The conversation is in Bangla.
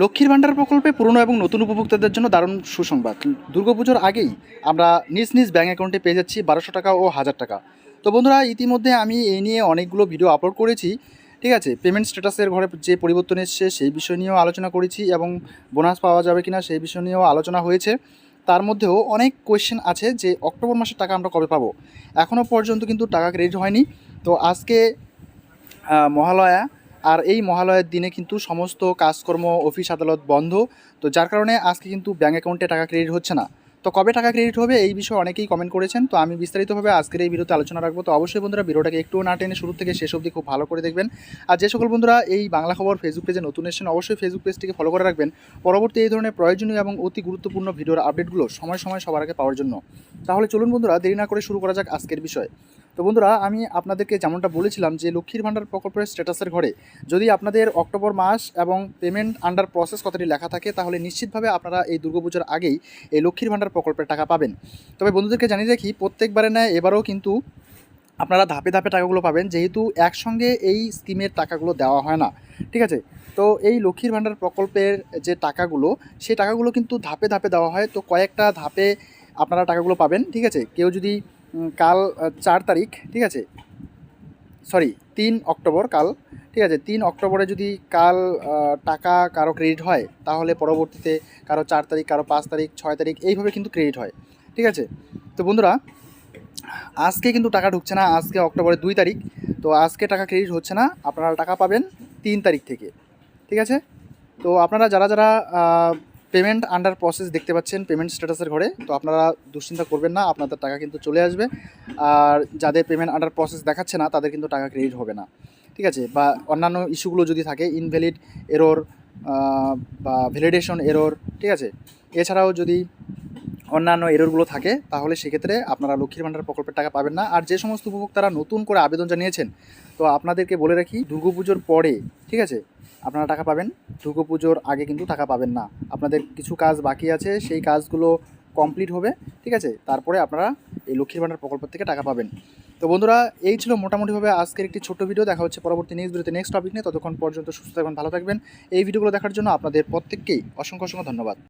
লক্ষ্মীর ভাণ্ডার প্রকল্পে পুরনো এবং নতুন উপভোক্তাদের জন্য দারুণ সুসংবাদ। দুর্গাপুজোর আগেই আমরা নিজ নিজ ব্যাঙ্ক অ্যাকাউন্টে পেয়ে যাচ্ছি 1200 টাকা ও 1000 টাকা। তো বন্ধুরা, ইতিমধ্যে আমি এই নিয়ে অনেকগুলো ভিডিও আপলোড করেছি। ঠিক আছে, পেমেন্ট স্ট্যাটাসের ঘরে যে পরিবর্তন এসছে সেই বিষয় নিয়েও আলোচনা করেছি এবং বোনাস পাওয়া যাবে কিনা সেই বিষয় নিয়েও আলোচনা হয়েছে। তার মধ্যেও অনেক কোয়েশ্চেন আছে যে অক্টোবর মাসের টাকা আমরা কবে পাবো। এখনও পর্যন্ত কিন্তু টাকা ক্রেডিট হয়নি। তো আজকে মহালয়া, আর এই মহালয়ার দিনে কিন্তু সমস্ত কাজকর্ম অফিস আদালত বন্ধ। তো যার কারণে আজকে কিন্তু ব্যাঙ্ক অ্যাকাউন্টে টাকা ক্রেডিট হচ্ছে না। তো কবে টাকা ক্রেডিট হবে এই বিষয়ে অনেকেই কমেন্ট করেছেন। তো আমি বিস্তারিতভাবে আজকের এই ভিডিওতে আলোচনা রাখবো। তো অবশ্যই বন্ধুরা ভিডিওটাকে একটুও না টেনে শুরু থেকে শেষ অবধি খুব ভালো করে দেখবেন। আর যে সকল বন্ধুরা এই বাংলা খবর ফেসবুক পেজে নতুন এসেছেন অবশ্যই ফেসবুক পেজটিকে ফলো করে রাখবেন পরবর্তী এই ধরনের প্রয়োজনীয় এবং অতি গুরুত্বপূর্ণ ভিডিওর আপডেটগুলো সময় সময় সবার আগে পাওয়ার জন্য। তাহলে চলুন বন্ধুরা, দেরি না করে শুরু করা যাক আজকের বিষয়। তো বন্ধুরা, আমি আপনাদেরকে যেমনটা বলেছিলাম যে লক্ষ্মীর ভাণ্ডার প্রকল্পের স্ট্যাটাসের ঘরে যদি আপনাদের অক্টোবর মাস এবং পেমেন্ট আন্ডার প্রসেস কথাটি লেখা থাকে তাহলে নিশ্চিতভাবে আপনারা এই দুর্গাপুজোর আগেই এই লক্ষ্মীর ভাণ্ডার প্রকল্পের টাকা পাবেন। তবে বন্ধুদেরকে জানিয়ে রাখি, প্রত্যেকবারে নেয় এবারও কিন্তু আপনারা ধাপে ধাপে টাকাগুলো পাবেন, যেহেতু একসঙ্গে এই স্কিমের টাকাগুলো দেওয়া হয় না। ঠিক আছে, তো এই লক্ষ্মীর ভাণ্ডার প্রকল্পের যে টাকাগুলো সেই টাকাগুলো কিন্তু ধাপে ধাপে দেওয়া হয়। তো কয়েকটা ধাপে আপনারা টাকাগুলো পাবেন। ঠিক আছে, কেউ যদি কাল 4 তারিখ, ঠিক আছে, সরি 3 অক্টোবর কাল, ঠিক আছে, 3 অক্টোবরে যদি কাল টাকা কারো ক্রেডিট হয় তাহলে পরবর্তীতে কারো 4 তারিখ, কারো 5 তারিখ, 6 তারিখ এইভাবে কিন্তু ক্রেডিট হয়। ঠিক আছে, তো বন্ধুরা আজকে কিন্তু টাকা ঢুকছে না, আজকে অক্টোবরের 2 তারিখ। তো আজকে টাকা ক্রেডিট হচ্ছে না, আপনারা টাকা পাবেন 3 তারিখ থেকে। ঠিক আছে, তো আপনারা যারা যারা পেমেন্ট আন্ডার প্রসেস দেখতে পাচ্ছেন পেমেন্ট স্ট্যাটাসের ঘরে, তো আপনারা দুশ্চিন্তা করবেন না, আপনাদের টাকা কিন্তু চলে আসবে। আর যাদের পেমেন্ট আন্ডার প্রসেস দেখাচ্ছে না তাদের কিন্তু টাকা ক্রেডিট হবে না। ঠিক আছে, বা অন্যান্য ইস্যুগুলো যদি থাকে, ইনভ্যালিড এরর বা ভ্যালিডেশন এরর, ঠিক আছে, এছাড়াও যদি অন্যান্য এররগুলো থাকে তাহলে সেক্ষেত্রে আপনারা লক্ষ্মীর ভাণ্ডার প্রকল্পের টাকা পাবেন না। আর যে সমস্ত উপভোক্তারা নতুন করে আবেদন জানিয়েছেন, তো আপনাদেরকে বলে রাখি দুর্গাপুজোর পরে, ঠিক আছে, আপনারা টাকা পাবেন। দুর্গাপুজোর আগে কিন্তু টাকা পাবেন না। আপনাদের কিছু কাজ বাকি আছে, সেই কাজগুলো কমপ্লিট হবে। ঠিক আছে, তারপরে আপনারা এই লক্ষ্মীর ভাণ্ডার প্রকল্প থেকে টাকা পাবেন। তো বন্ধুরা, এই ছিল মোটামুটিভাবে আজকের একটি ছোট্ট ভিডিও। দেখা হচ্ছে পরবর্তী নেক্সট ভিডিওতে নেক্সট টপিক নিয়ে। ততক্ষণ পর্যন্ত সুস্থ থাকবেন, ভালো থাকবেন। এই ভিডিওগুলো দেখার জন্য আপনাদের প্রত্যেককেই অসংখ্য অসংখ্য ধন্যবাদ।